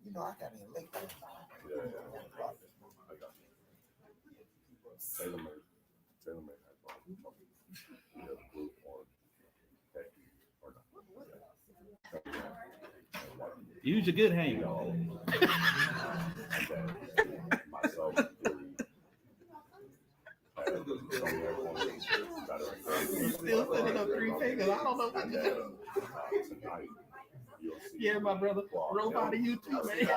You know, I got in late. Use your good hand. Still sitting up 3 fingers. I don't know what to do. Yeah, my brother. Robot to you too, man.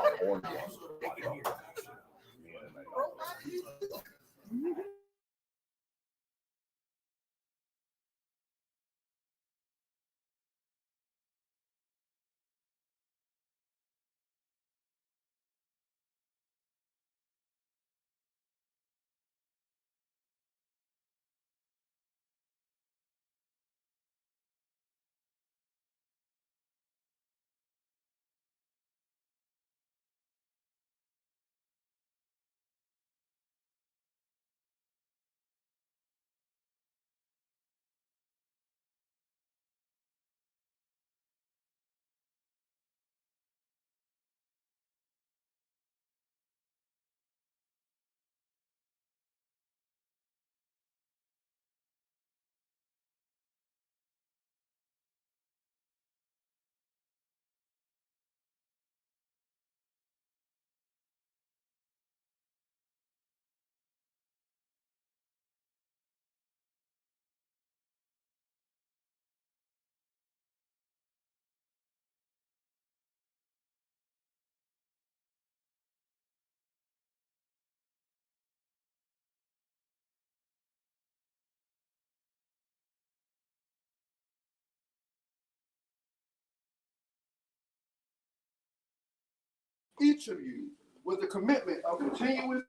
Each of you with the commitment of continuous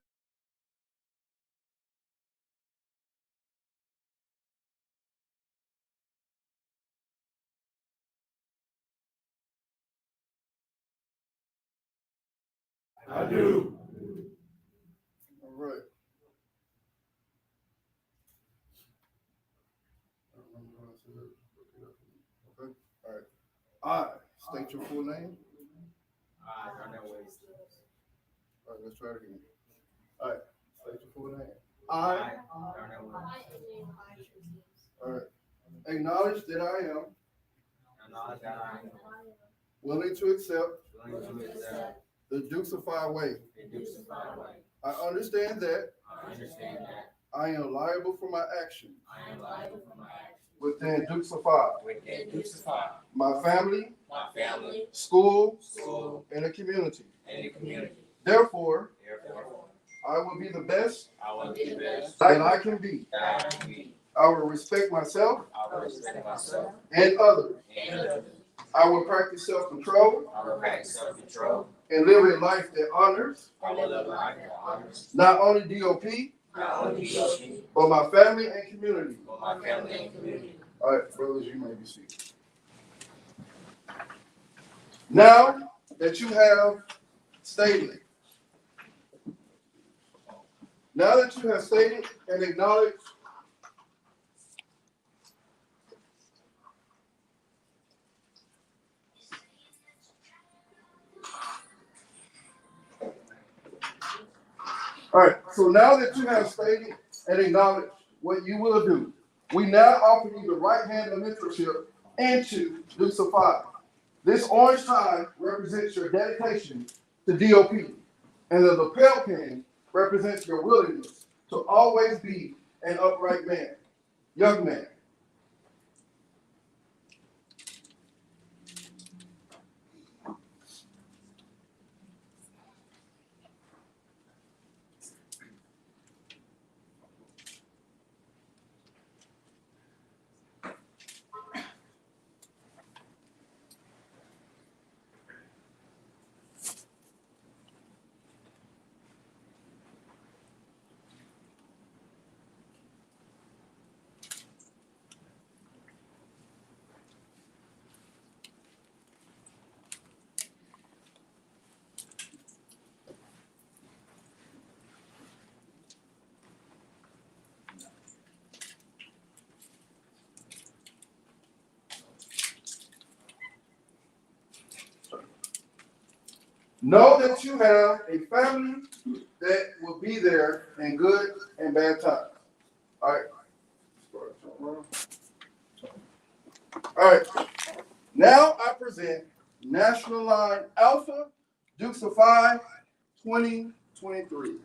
I do. All right. Okay. All right. I state your full name. I, Darnell Wade. All right, let's try it again. All right, state your full name. I, Darnell Wade. All right. Acknowledge that I am Acknowledge that I am willing to accept willing to accept the Duxified way. the Duxified way. I understand that I understand that I am liable for my actions I am liable for my actions within Duxified, within Duxified, my family, my family, school, school, and the community. and the community. Therefore, Therefore, I will be the best I will be the best that I can be. that I can be. I will respect myself I will respect myself and others. and others. I will practice self-control I will practice self-control. and live a life that honors I will live a life that honors not only DOP, for my family and community. my family and community. All right, brothers, you may be seated. Now that you have stated, and acknowledged all right, so now that you have stated and acknowledged what you will do, we now offer you the right hand of mentorship into Dukes of Fire. This orange tie represents your dedication to DOP, and the lapel pin represents your willingness to always be an upright man, young man. Know that you have a family that will be there in good and bad times. All right. All right. Now I present National Line Alpha Dukes of Phi 2023.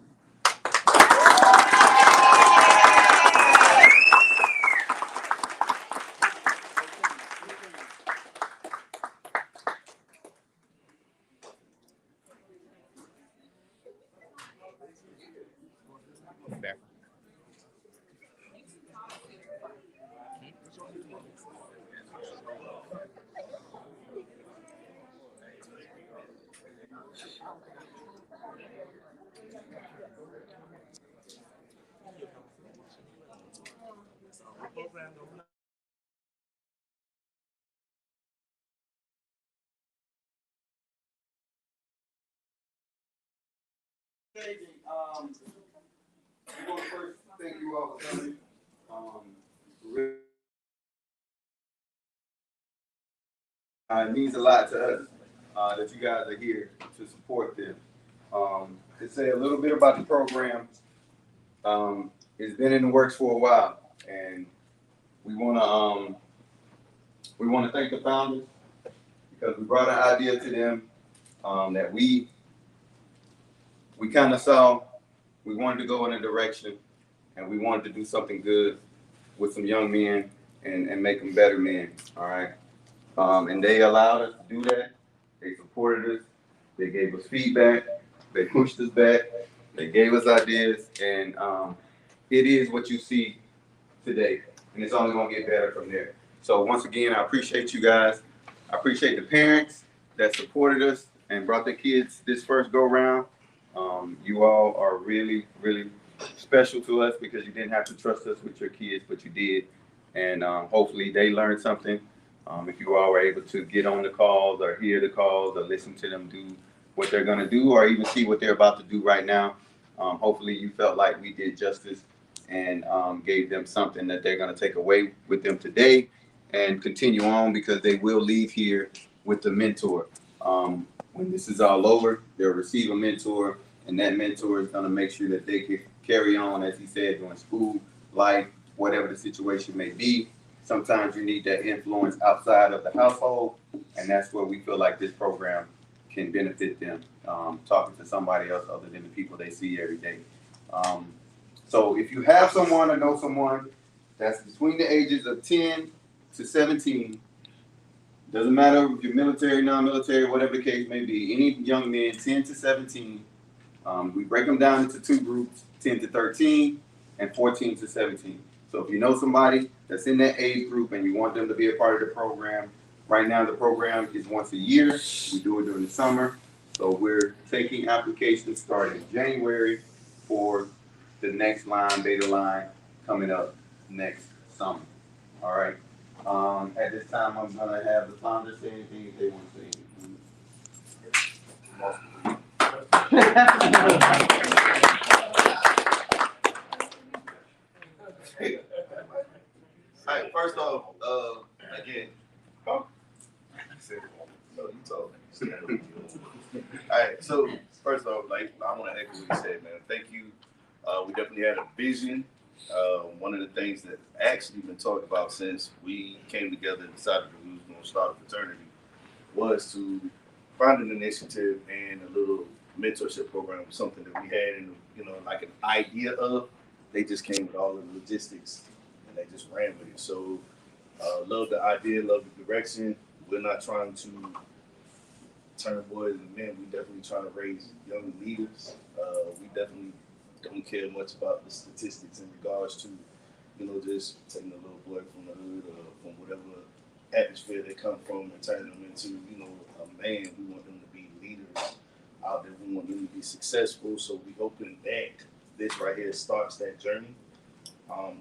I want to first thank you all for coming. It means a lot to us that you guys are here to support them. To say a little bit about the program, it's been in the works for a while, and we want to thank the founders because we brought an idea to them that we kind of saw. We wanted to go in a direction, and we wanted to do something good with some young men and make them better men. All right. And they allowed us to do that. They supported us. They gave us feedback. They pushed us back. They gave us ideas. And it is what you see today. And it's only going to get better from there. So once again, I appreciate you guys. I appreciate the parents that supported us and brought their kids this first go round. You all are really, really special to us because you didn't have to trust us with your kids, but you did. And hopefully they learned something. If you all were able to get on the calls or hear the calls or listen to them do what they're going to do or even see what they're about to do right now, hopefully you felt like we did justice and gave them something that they're going to take away with them today and continue on because they will leave here with the mentor. When this is all over, they'll receive a mentor, and that mentor is going to make sure that they can carry on, as he said, during school, life, whatever the situation may be. Sometimes you need that influence outside of the household, and that's where we feel like this program can benefit them, talking to somebody else other than the people they see every day. So if you have someone or know someone that's between the ages of 10 to 17, doesn't matter if you're military, non-military, whatever the case may be, any young men 10 to 17, we break them down into two groups, 10 to 13 and 14 to 17. So if you know somebody that's in that age group and you want them to be a part of the program, right now the program is once a year. We do it during the summer. So we're taking applications starting in January for the next line, beta line, coming up next summer. All right. At this time, I'm gonna have the founders say anything if they want to say anything. All right, first off, again, no, you told me. All right, so first off, like I want to echo what you said, man. Thank you. We definitely had a vision. One of the things that actually been talked about since we came together and decided that we was going to start a fraternity was to find an initiative and a little mentorship program, something that we had in, like an idea of. They just came with all of the logistics and they just ran with it. So, love the idea, love the direction. We're not trying to turn boys and men. We definitely trying to raise young leaders. We definitely don't care much about the statistics in regards to, just taking a little boy from the hood or from whatever atmosphere they come from and turning them into, a man. We want them to be leaders out there. We want them to be successful. So we hoping that this right here starts that journey.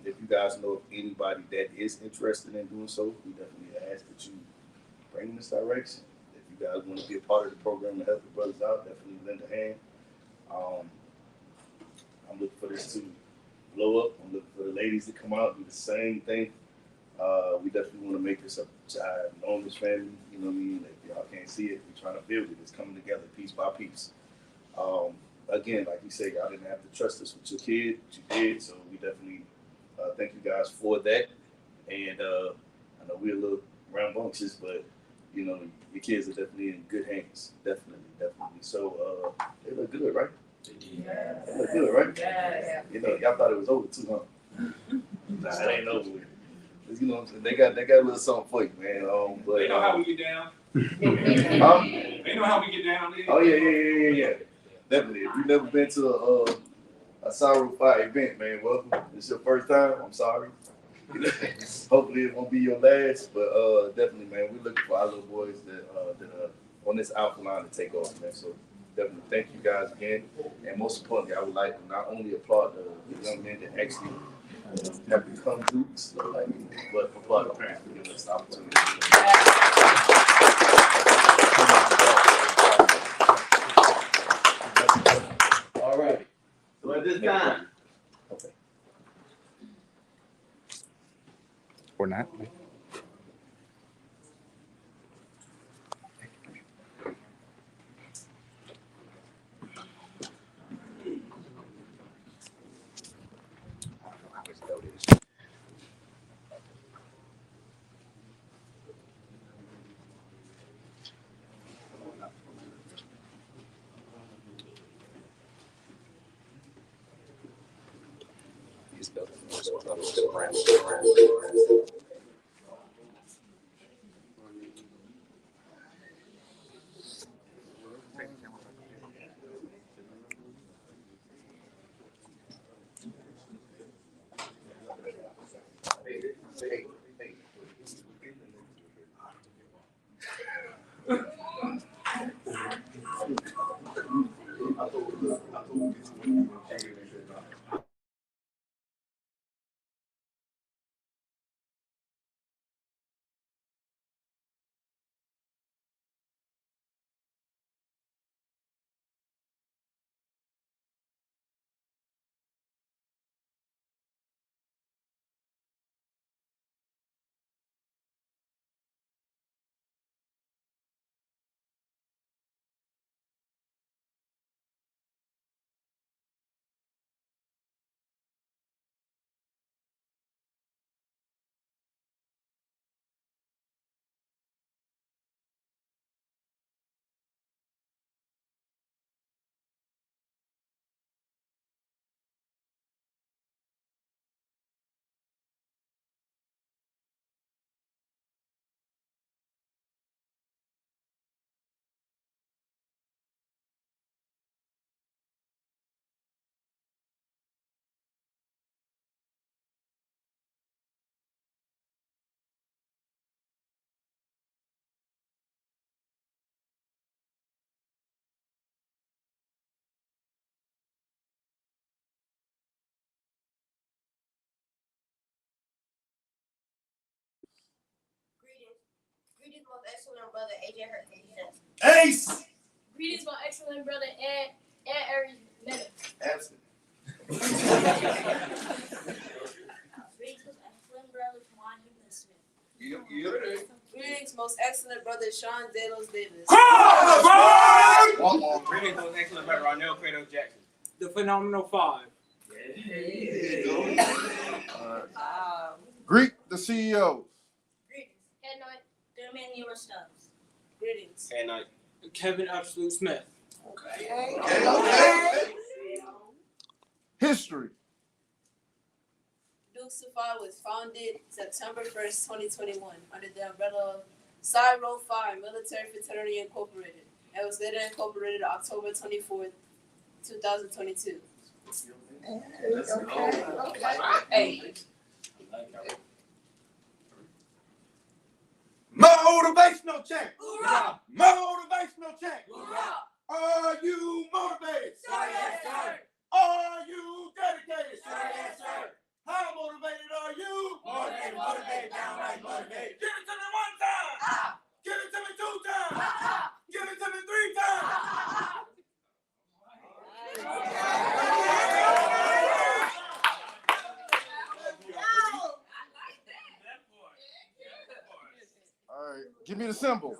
If you guys know of anybody that is interested in doing so, we definitely ask that you bring in this direction. If you guys want to be a part of the program and help the brothers out, definitely lend a hand. I'm looking for this to blow up. I'm looking for the ladies to come out and do the same thing. We definitely want to make this a ginormous family. You know what I mean? If y'all can't see it, we're trying to build it. It's coming together piece by piece. Again, like you said, y'all didn't have to trust us with your kid, but you did. So we definitely thank you guys for that. And I know we're a little rambunctious, but your kids are definitely in good hands. Definitely. So they look good, right? Yeah. They look good, right? Yeah. Y'all thought it was over too, huh? Nah, it ain't over with. You know what I'm saying? They got a little something for you, man. But They know how we get down. huh? They know how we get down. Oh yeah. Definitely. If you've never been to a Sorrow Fire event, man, welcome. It's your first time. I'm sorry. Hopefully it won't be your last, but definitely, man, we're looking for our little boys that are on this alpha line to take off, man. So definitely thank you guys again. And most importantly, I would like to not only applaud the young men that actually have become Dukes, but applaud the parents for giving us the opportunity. All right. So at this time. Okay. Or not. He's building. Still around. most excellent brother, AJ Hurricane. Ace. Greetings, my excellent brother, Ed Aries Meta. Absent. Greetings, excellent brother, Juan Smith. Greetings, most excellent brother Sean Delos Davis. Greetings, most excellent brother, Ronell Credo Jackson. The Phenomenal Five. Greet the CEOs. Greetings, Head Knight. Emmanuel Stubbs. Greetings. And Kevin Absolute Smith. History. Duke Phi was founded September 1st, 2021, under the umbrella of Psi Rho Phi Military Fraternity Incorporated, and was later incorporated October 24th, 2022. Okay. Motivational check. Hoorah! Motivational check. Hoorah! Are you motivated? Sir, yes, sir. Are you dedicated? Sir, yes, sir. How motivated are you? Motivated, motivated, downright motivated. Give it to me one time. Ah! Give it to me two times. Ah! Give it to me three times. Ah! All right. Give me the symbol.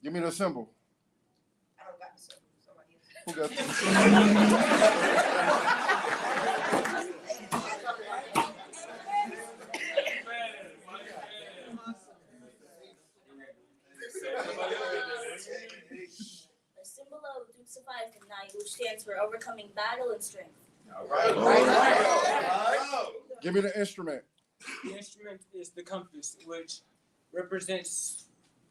Give me the symbol. I don't got the symbol. Somebody else. Who got the The symbol of Duke Phi is the knight, which stands for overcoming battle and strength. Give me the instrument. The instrument is the compass, which represents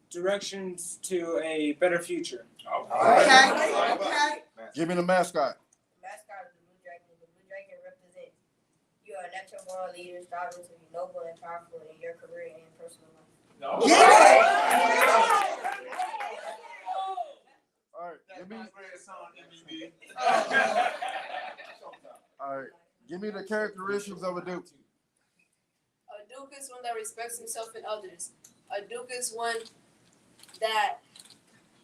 directions to a better future. Okay. Give me the mascot. The mascot is the Blue Dragon. The Blue Dragon represents you are a natural moral leader striving to be noble and powerful in your career and personal life. All right. All right. Give me the characteristics of a Duke. A Duke is one that respects himself and others. A Duke is one that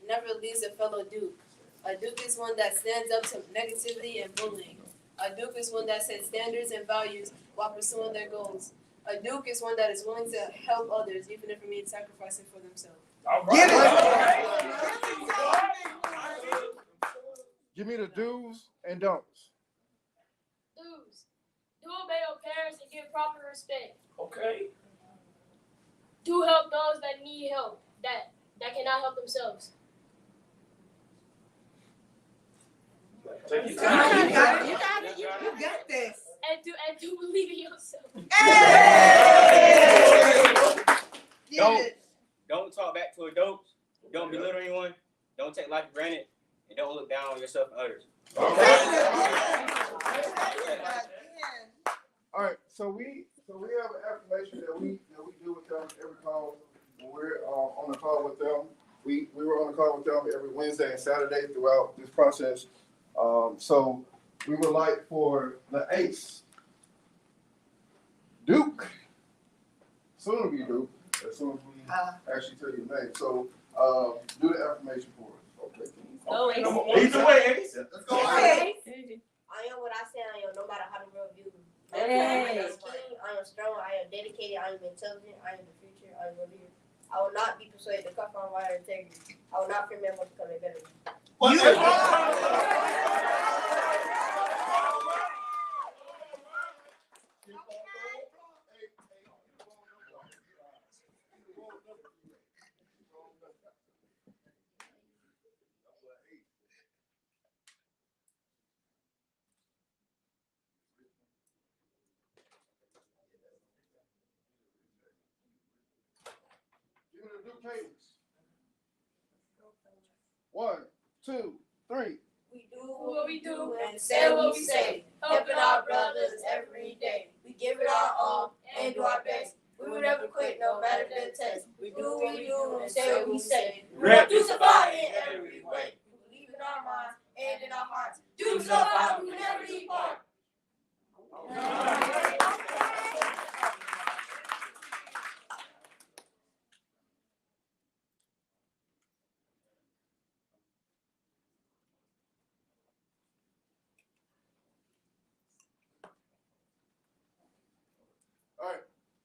never leaves a fellow Duke. A Duke is one that stands up to negativity and bullying. A Duke is one that sets standards and values while pursuing their goals. A Duke is one that is willing to help others, even if it means sacrificing for themselves. Give me the do's and don'ts. Do's. Do obey your parents and give proper respect. Okay. Do help those that need help, that cannot help themselves. You got it. You got this. And do believe in yourself. Don't talk back to adults. Don't belittle anyone. Don't take life for granted. And don't look down on yourself and others. All right. So we have an affirmation that we do with them every call when we're on the call with them. We were on the call with them every Wednesday and Saturday throughout this process. So we would like for the ace, Duke, soon to be Duke, as soon as we actually tell your name. So do the affirmation for us. Okay. Either way, Ace. Let's go. I am what I say I am, no matter how the world views me. I am keen, I am strong, I am dedicated, I am intelligent, I am the future, I am a leader. I will not be persuaded to cut my wire integrity. I will not fear men what's coming better than me. Give me the Duke cadence. 1, 2, 3. We do What we do and say what we say, helping our brothers every day. We give it our all and do our best. We will never quit no matter the test. We do what we do and say what we say. We will do survive in every way. We believe in our minds and in our hearts. Do survive, we will never depart.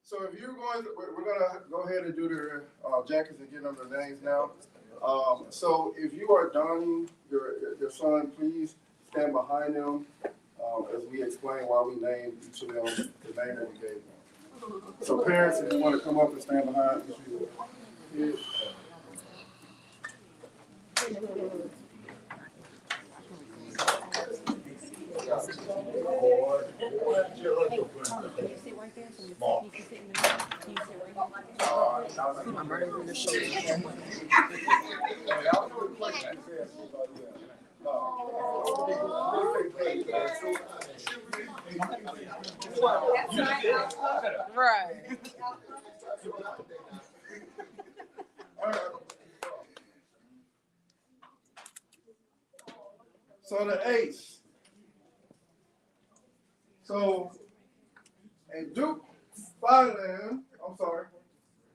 So if you're going, we're gonna go ahead and do their jackets and get them their names now. So if you are donning your son, please stand behind them as we explain why we named each of them the name that we gave them. So parents, if you want to come up and stand behind each of your kids. Right. So the ace. So and Duke Fireland,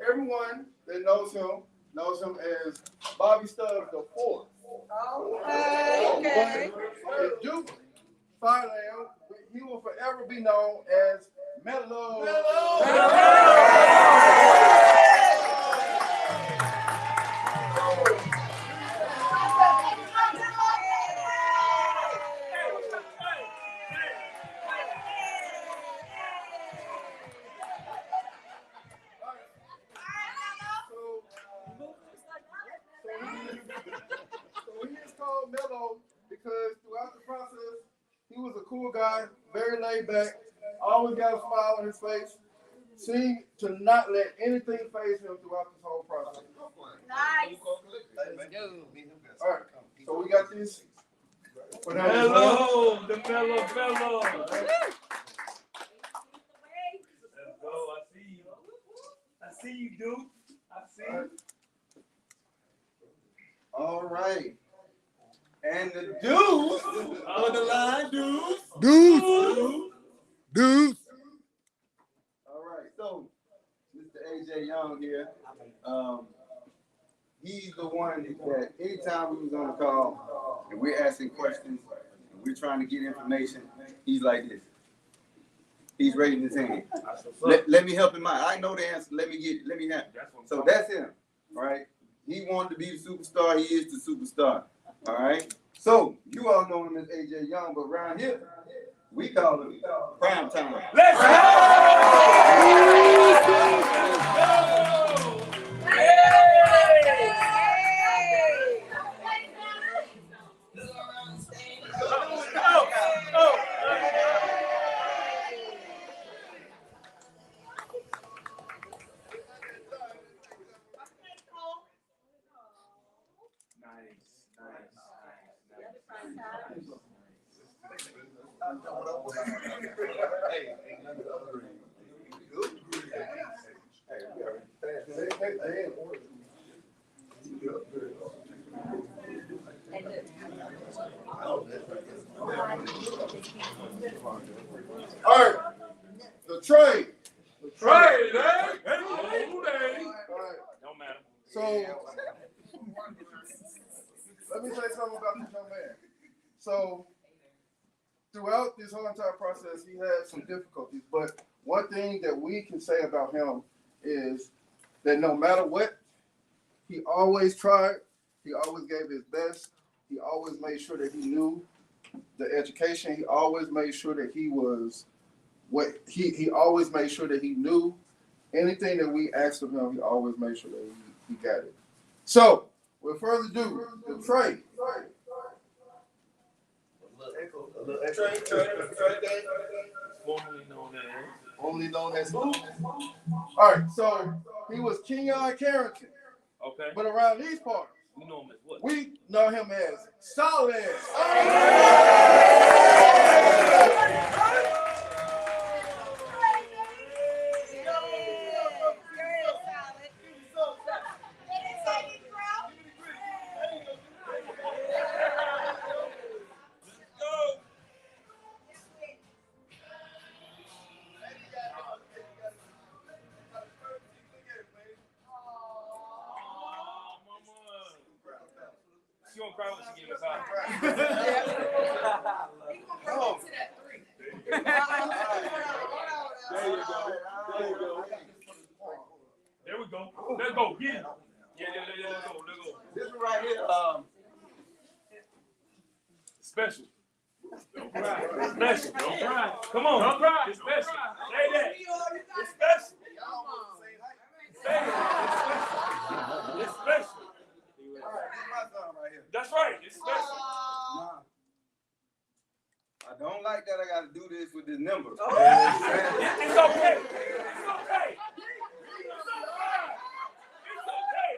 everyone that knows him as Bobby Stubbs the Fourth. Okay. And Duke Fireland, he will forever be known as Mellow. So he is called Mellow because throughout the process, he was a cool guy, very laid back, always got a smile on his face, seemed to not let anything faze him throughout this whole process. Nice. All right, so we got these. Mellow, the mellow. Let's go. I see you, dude. I see you. All right. And the dudes on the line, dudes. Dude. All right. So, Mr. AJ Young here. He's the one that anytime we was on the call and we're asking questions and we're trying to get information, he's like this. He's raising his hand. Let me help him out. I know the answer. Let me have it. So that's him. All right. He wanted to be the superstar. He is the superstar. All right. So you all know him as AJ Young, but around here we call him Prime Time. Let's All right, the trade. trade, eh? All right. Don't matter. So let me say something about this young man. So throughout this whole entire process, he had some difficulties, but one thing that we can say about him is that no matter what, he always tried, he always gave his best, he always made sure that he knew the education, he always made sure that he was he always made sure that he knew anything that we asked of him, he always made sure that he got it. So, with further ado, the trade. Formerly known as who? All right, so he was Kenyon Carrington. Okay. But around these parts, We know him as what? we know him as Solid. She gonna cry when she get us out. There you go. There we go. Let's go. Get it. Yeah, let's go. Let's go. This one right here, Special. Don't cry. It's special. Don't cry. Come on. Don't cry. It's special. Say that. It's special. Say that. It's special. That's right. It's special. I don't like that I gotta do this with this number. It's okay. It's okay. It's okay.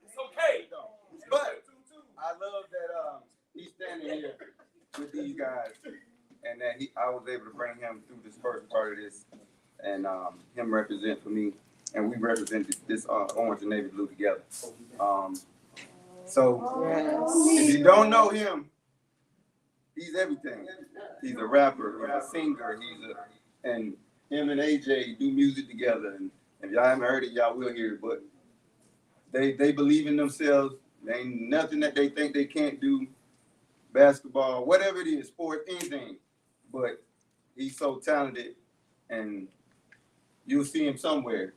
It's okay. But I love that he's standing here with these guys, and that I was able to bring him through this first part of this, and him represent for me, and we represent this orange and navy blue together. So if you don't know him, he's everything. He's a rapper, he's a singer, and him and AJ do music together. And if y'all haven't heard it, y'all will hear it. But they believe in themselves. There ain't nothing that they think they can't do. Basketball, whatever it is, sports, anything. But he's so talented, and you'll see him somewhere.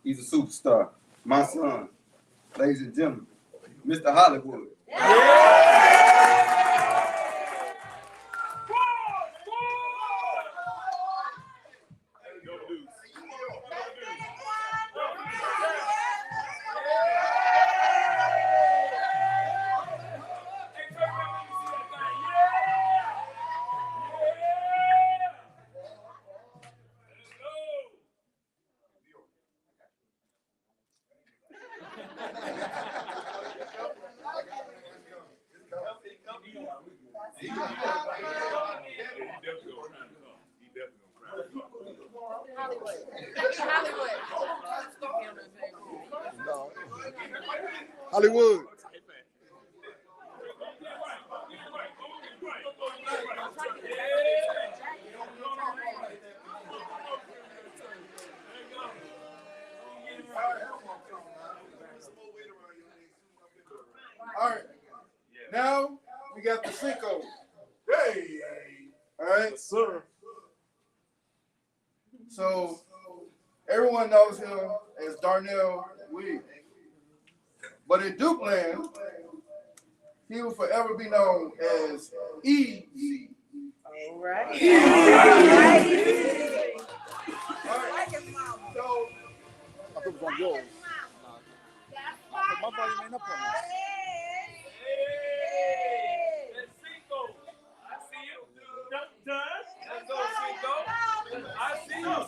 He's a superstar. My son, ladies and gentlemen, Mr. Hollywood. Hollywood. All right. Now we got the Cinco. Hey. All right. Yes, sir. So everyone knows him as Darnell Williams. But in Duke land, he will forever be known as Easy. All right. So I think it's on yours. My volume ain't up on this. Let's Cinco. I see you. Done. Let's go, Cinco. I see you, Cinco.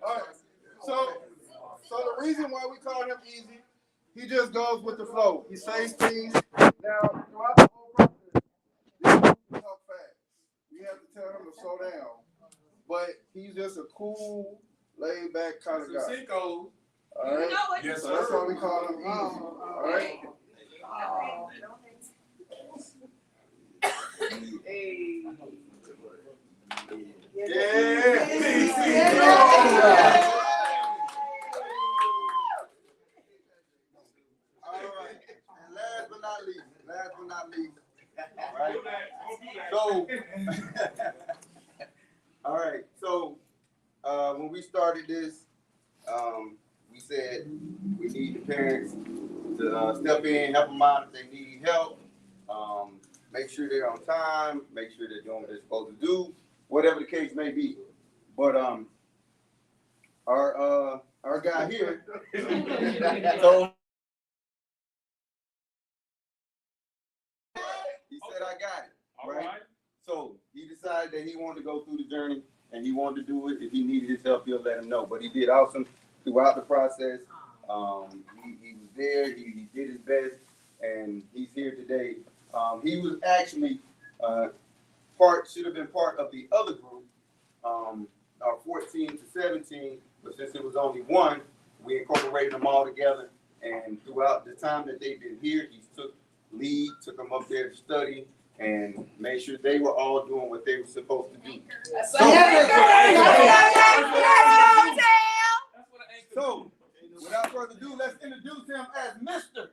all right. So the reason why we call him Easy, he just goes with the flow. He says things. Now throughout the whole process, he talk fast. We have to tell him to slow down. But he's just a cool, laid back kind of guy. Cinco. All right. Yes, So that's sir. why we call him Easy. All right. All right. And last but not least, right? So, all right. So, when we started this, we said we need the parents to step in, help them out if they need help. Make sure they're on time. Make sure they're doing what they're supposed to do. Whatever the case may be. But our guy here. So he said, "I got it." Right? So he decided that he wanted to go through the journey and he wanted to do it. If he needed his help, he'll let him know. But he did awesome throughout the process. He was there. He did his best, and he's here today. He was actually should have been part of the other group, our 14 to 17, but since it was only one, we incorporated them all together. And throughout the time that they've been here, he took lead, took them up there to study, and made sure they were all doing what they were supposed to do. So, without further ado, let's introduce him as Mr.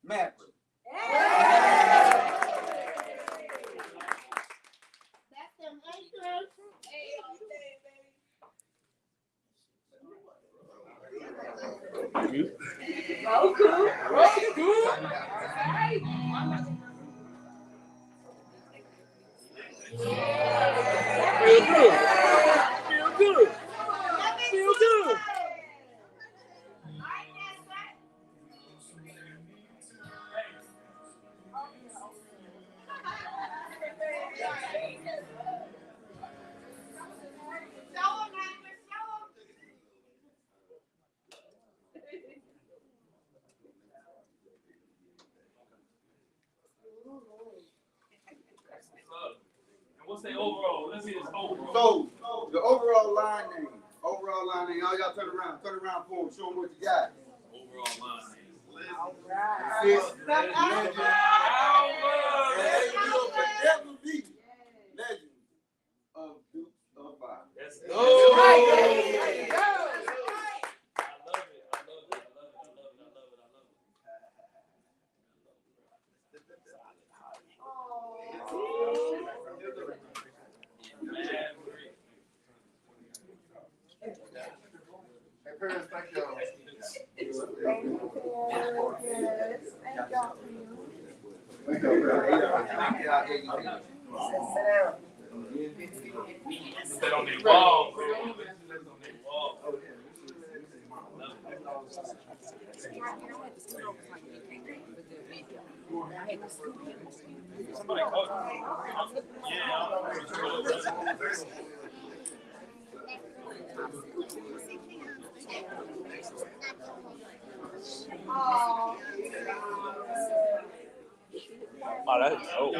Maverick. What's the overall? Let's see this overall. So, the overall line name, all y'all turn around for him, show him what you got. Overall line name. Legend of Youth of Five. Let's go. I love it. Hey, parents, thank y'all. Thank y'all. Sit on their wall, bro. Sit on their wall. Somebody called you. Oh, that's dope.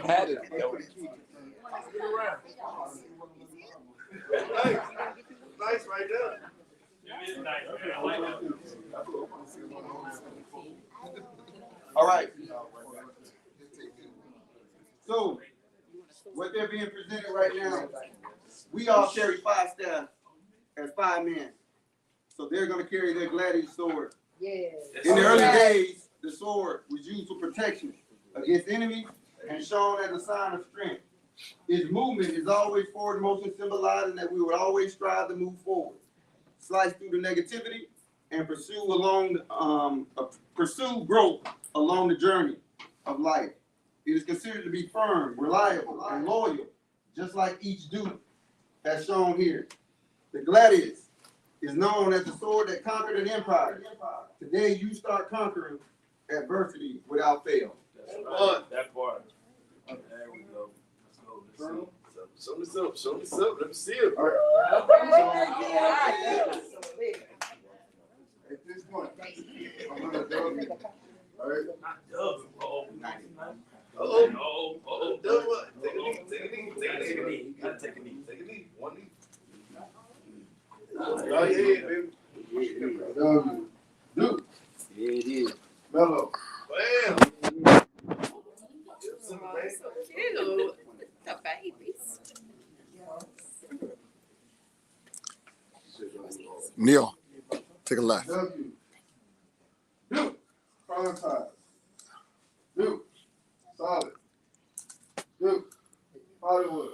That is dope. Nice right there. It is nice, man. I like that. All right. So, what they're being presented right now, we all carry 5 staff as 5 men. So they're going to carry their gladiator sword. In the early days, the sword was used for protection against enemies and shown as a sign of strength. Its movement is always forward motion, symbolizing that we would always strive to move forward, slice through the negativity, and pursue growth along the journey of life. It is considered to be firm, reliable, and loyal, just like each dude that's shown here. The gladius is known as the sword that conquered an empire. Today, you start conquering adversity without fail. That part. There we go. Let's go. Show me something. Let me see it. All right. At this point, I'm gonna do it. All right. Not dub. Uh-oh. Dub what? Take a knee. Gotta take a knee. Take a knee. One knee. Go ahead, baby. Dude. Yeah, it is. Mellow. Bam. So cute. The babies. Neil, take a left. W. Duke. Prioritize. Duke. Solid. Duke. Hollywood.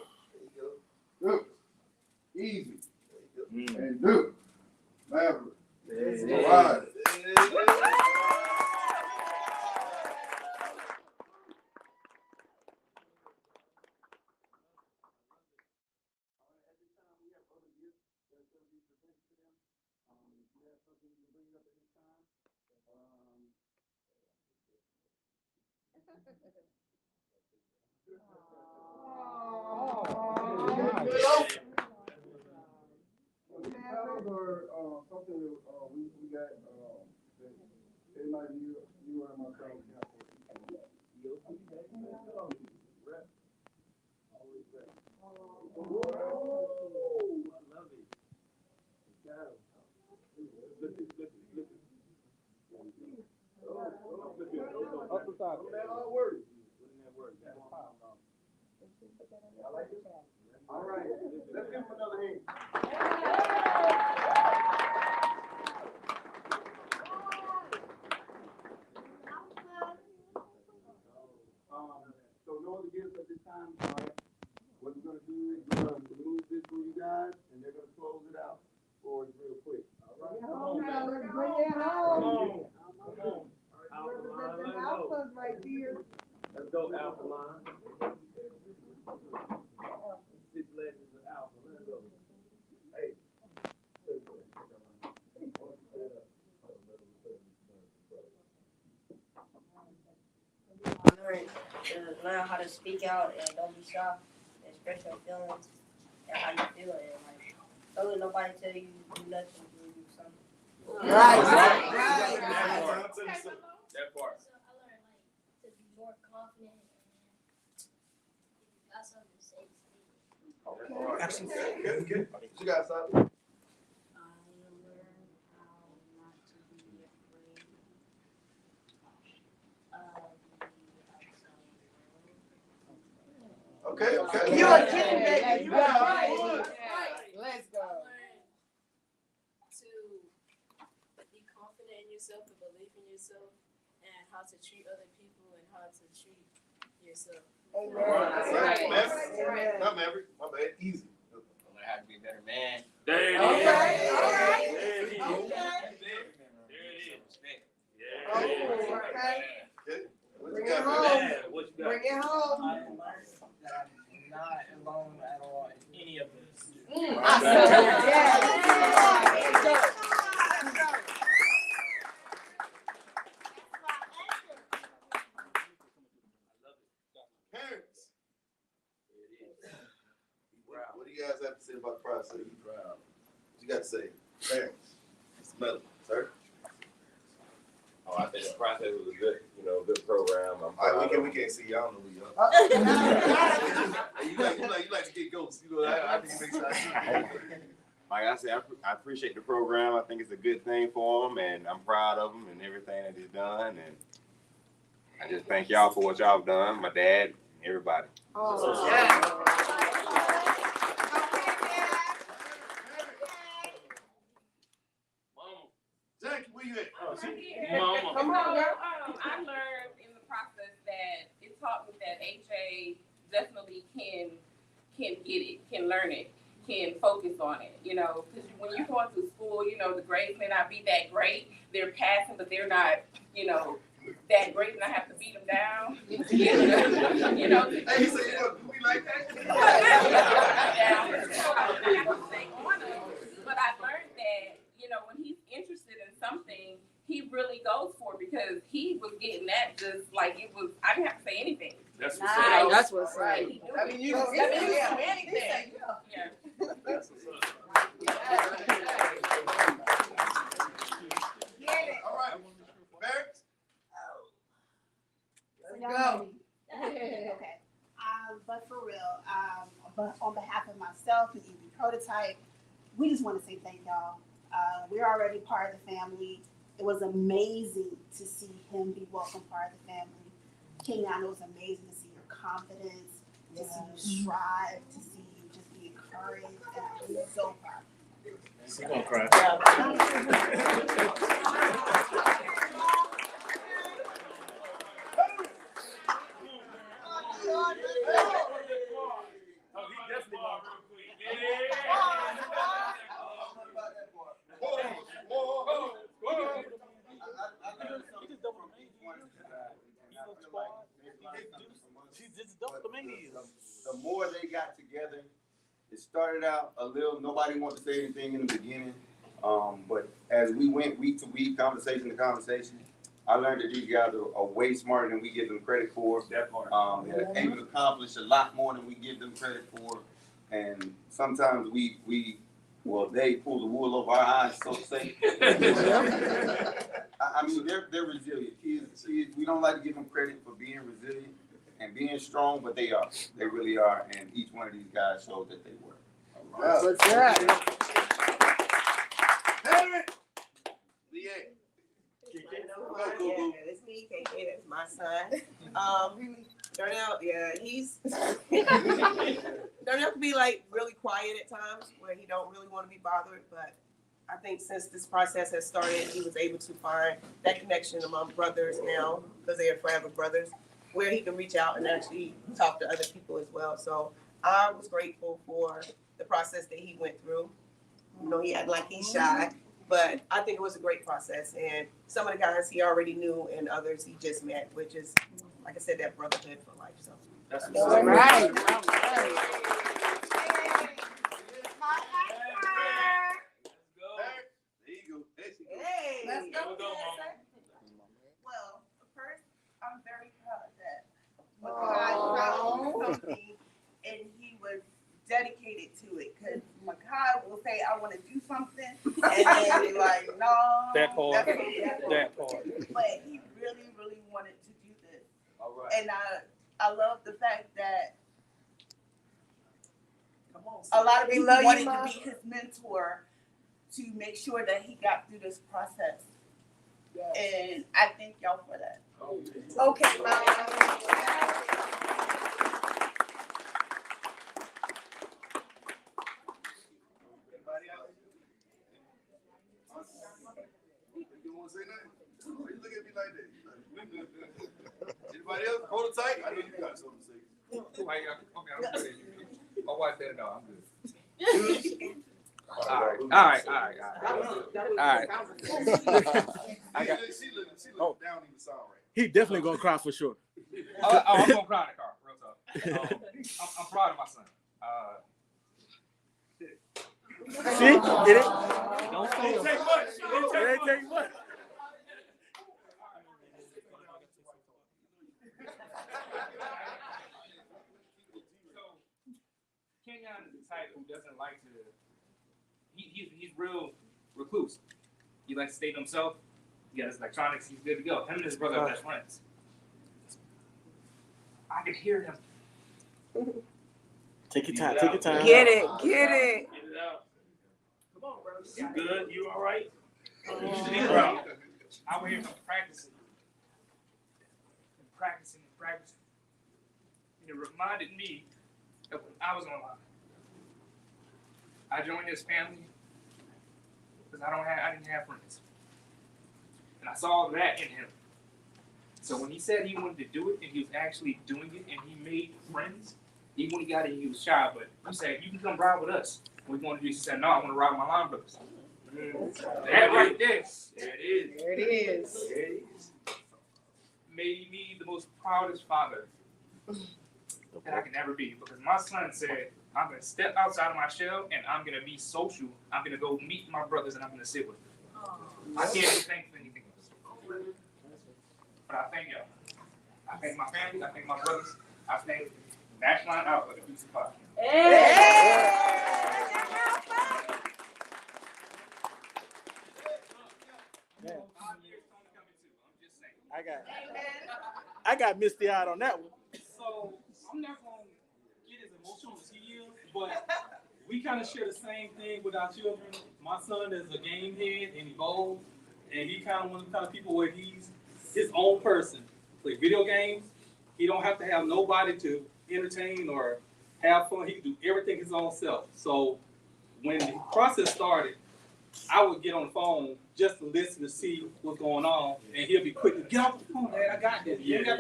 Duke. Easy. And Duke. Maverick. All right. Or something we got they might you are my current Up the top. All words. All right, let's give him another hand. So no other gifts at this time. All right. What we're gonna do is we're gonna remove this from you guys, and they're gonna close it out for us real quick. All right. Come on, fellas, bring it Come home. on. Come on. Alpha line, Represent let's the go. alphas right here. Let's go, Alpha line. 6 legends of Alpha. Let's go. Hey. Learn how to speak out and don't be shy. Express your feelings and how you feel, and like don't let nobody tell you do nothing, do something. Right. That part. So I learned to be more confident and got something to say. Good. What you got, son? I learned how not to be afraid Okay. You a kid, baby. You got right. Let's go. To be confident in yourself and believe in yourself, and how to treat other people and how to treat yourself. Not Maverick. My bad. Easy. I'm gonna have to be a better man. There it is. Okay, all right. There it is. Okay. There it is. Respect. Yeah. Oh, okay. What Bring you it got, home. man? Man, what you got? Bring it home. I learned that I'm not alone at all in any of this. Parents. What do you guys have to say about the process? What you got to say? Parents. Smell it, sir. Oh, I think the process was a good, good program. I'm All right, proud we of can't see y'all. I don't know who you Uh, are. You like to get ghosts. I think it makes sense. Like I said, I appreciate the program. I think it's a good thing for them, and I'm proud of them and everything that he's done. And I just thank y'all for what y'all have done, my dad, everybody. Jackie, where you at? Mama. Come on, girl. I learned in the process that it taught me that HA definitely can get it, can learn it, can focus on it, because when you're going through school, the grades may not be that great. They're passing, but they're not, that great, and I have to beat them down. Hey, you say you gonna do me like that? But I learned that, when he's interested in something, he really goes for it, because he was getting that just like it was. I didn't have to say anything. That's Nice. what's up. That's what's Right. right. I mean, you Yeah. do anything. Yeah. That's what's up. All right. Parents. Let's go. Okay. But for real, but on behalf of myself and EV Prototype, we just want to say thank y'all. We're already part of the family. It was amazing to see him be welcome part of the family. Kenyon, it was amazing to see your confidence, to see you strive, to see you just be encouraged, and I'm so proud. She's gonna cry. Oh, he definitely walked real quick. The more they got together, it started out a little, nobody wanted to say anything in the beginning. But as we went week to week, conversation to conversation, I learned that these guys are way smarter than we give them credit for. That part. They're able to accomplish a lot more than we give them credit for. And sometimes they pull the wool over our eyes, so to say. I mean, they're resilient. Kids, we don't like to give them credit for being resilient and being strong, but they are. They really are. And each one of these guys showed that they were. What's that? Go. It's me, KK, that's my son. Darnell, yeah, he's Darnell can be like really quiet at times where he don't really want to be bothered, but I think since this process has started, he was able to find that connection among brothers now, because they are forever brothers, where he can reach out and actually talk to other people as well. So I was grateful for the process that he went through. You know, he acted like he's shy, but I think it was a great process. And some of the guys he already knew and others he just met, which is, like I said, that brotherhood for life. So That's all right. Hey, Let's go. Go, Mama. Well, first, I'm very proud of that. Makai found something and he was dedicated to it. Because Makai will say, I want to do something. And then be like, no. That part. That's okay. That part. But he really, really wanted to do this. All right. And I love the fact that a lot of people wanted to be his mentor to make sure that he got through this process. And I thank y'all for that. Okay, Mom. You want to say nothing? Why you look at me like that? Anybody else? Hold it tight. I know you got something to say. Okay, my wife said no, I'm good. All right. I got. She look down even sound right. He definitely gonna cry for sure. I'm gonna cry in the car, real talk. I'm proud of my son. See? It ain't, don't It take much. It ain't take much. Kenyon is the type who doesn't like to. He's real recluse. He likes to stay to himself. He got his electronics. He's good to go. Him and his brother are best friends. I can hear him. Take your time. Take your time. get it. Get it out. Come on, bro. You good? You all right? You should be proud. I was here practicing. And it reminded me of when I was online. I joined this family because I didn't have friends. And I saw that in him. So when he said he wanted to do it and he was actually doing it and he made friends, even when he got it, he was shy, but he said, you can come ride with us. We're going to do this. He said, no, I want to ride with my line brothers. That right there. There it is. There it is. There it is. Made me the most proudest father that I can ever be, because my son said, I'm going to step outside of my shell and I'm going to be social. I'm going to go meet my brothers and I'm going to sit with them. I can't even think of anything else. But I thank y'all. I thank my family. I thank my brothers. I thank National Outlet of Youth Podcast. I got misty eyed on that one. So I'm not gonna get as emotional as he is, but we kind of share the same thing with our children. My son is a game head and he bowls, and he kind of one of the kind of people where he's his own person. Play video games. He don't have to have nobody to entertain or have fun. He can do everything his own self. So when the process started, I would get on the phone just to listen to see what's going on, and he'll be quick to get off the phone. Dad, I got this. You ain't got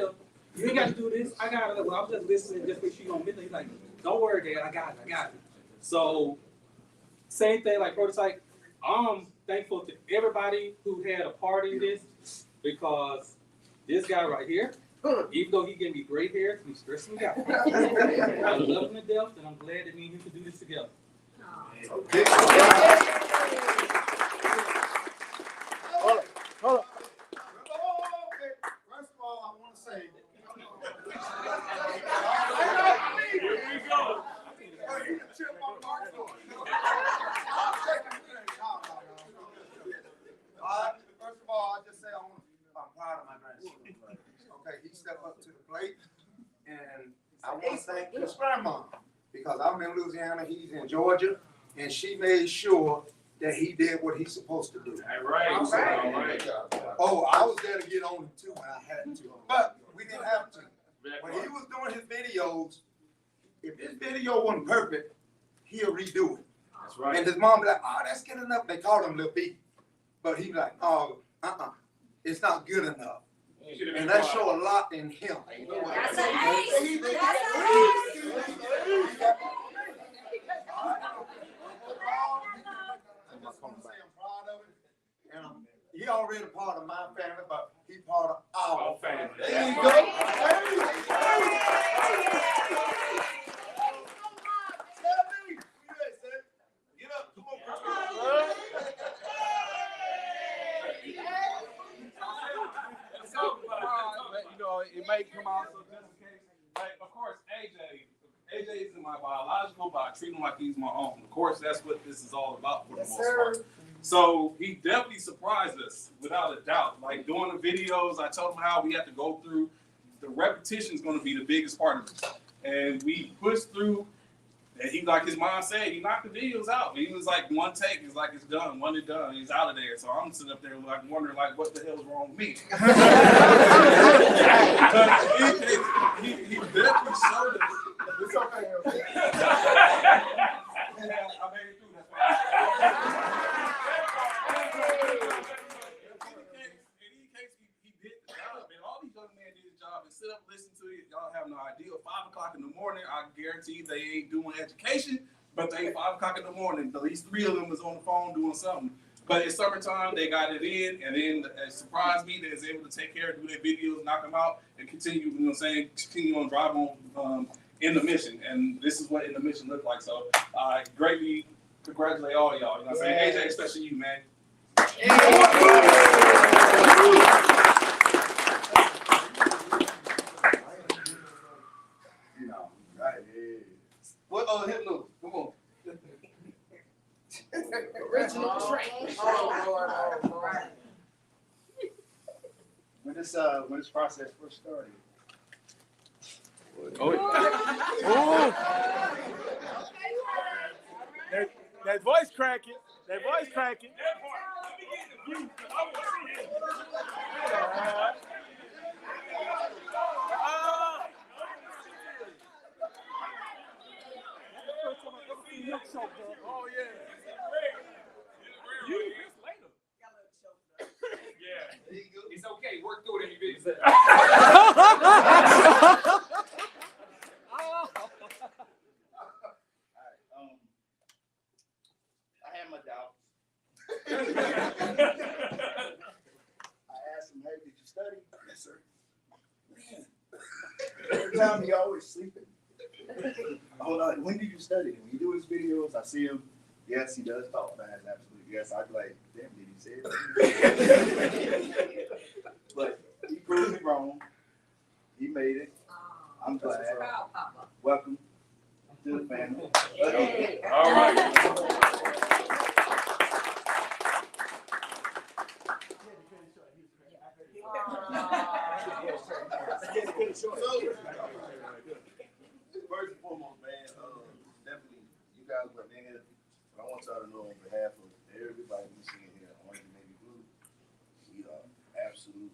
to do this. I got it. Well, I'm just listening just make sure you don't miss it. He's like, don't worry, Dad. I got it. So same thing like prototype. I'm thankful to everybody who had a part in this, because this guy right here, even though he gave me gray hair, he's stressing me out. I love him to death, and I'm glad that me and him can do this together. Okay. Hold up. Okay. First of all, I want to say. Here we go. First of all, I just say I'm proud of my grandson. Okay, he stepped up to the plate, and I want to thank his grandma, because I'm in Louisiana, he's in Georgia, and she made sure that he did what he's supposed to do. All right. Oh, I was there to get on him too when I had to, but we didn't have to. When he was on his videos, if his video wasn't perfect, he'll redo it. That's right. And his mom be like, oh, that's good enough. They call him Lil B. But he be like, oh, it's not good enough. And that show a lot in him. That's an ace. He already part of my family, but he part of our family. There you go. Get up, come on, you know, it may come out so just in case. Like, of course, AJ isn't my biological, but I treat him like he's my own. Of course, that's what this is all about for the most part. So he definitely surprised us, without a doubt. Like doing the videos, I told him how we have to go through. The repetition is going to be the biggest part of it. And we pushed through. And he, like his mom said, he knocked the videos out. He was like, one take, it's like it's done, one and done. He's out of there. So I'm sitting up there like wondering like what the hell's wrong with me. he definitely showed us. It's okay. I made it through, that's why. In any case, he did the job, and all these young men did the job. And sit up, listen to it. Y'all have no idea. 5 o'clock in the morning, I guarantee they ain't doing education, but they 5 o'clock in the morning. At least 3 of them was on the phone doing something. But it's summertime, they got it in, and then it surprised me that they was able to take care of, do their videos, knock them out, and continue, you know what I'm saying, continue on drive on in the mission. And this is what in the mission looked like. So I greatly congratulate all y'all. You know what I'm saying? AJ, especially you, man. You know, right? What hip notes? Come on. Original track. When this process first started. That voice cracking. That voice cracking. Oh yeah. Yeah. It's okay. Work through it in your I had my doubts. I asked him, hey, did you study? Yes, sir. Man, every time he always sleeping. Hold on, when did you study? When you do his videos, I see him. Yes, he does talk fast, absolutely. Yes, I'd be like, damn, did he say it? But he proved me wrong. He made it. I'm glad. Welcome to the family. All right. First and foremost, man, definitely you guys were there. But I want y'all to know on behalf of everybody listening here, Orange and Navy Blue, we are absolute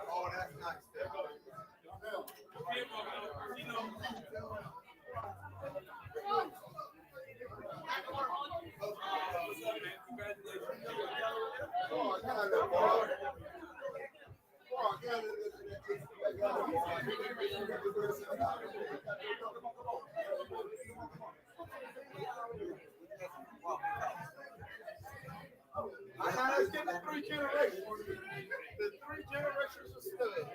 Oh, that's nice. Let's get the three generations. The three generations are stood.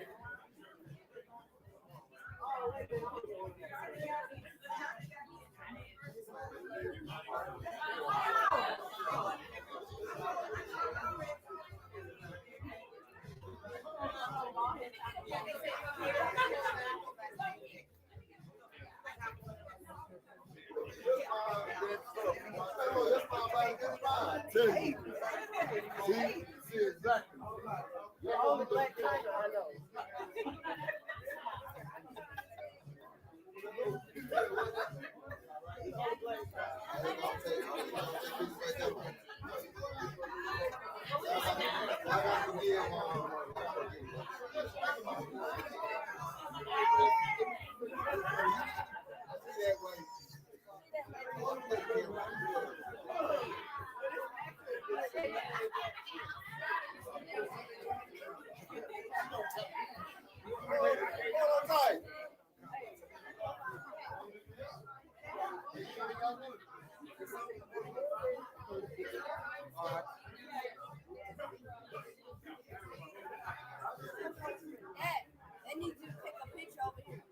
See exactly. All the black tiger, I know. They need to pick a picture over here.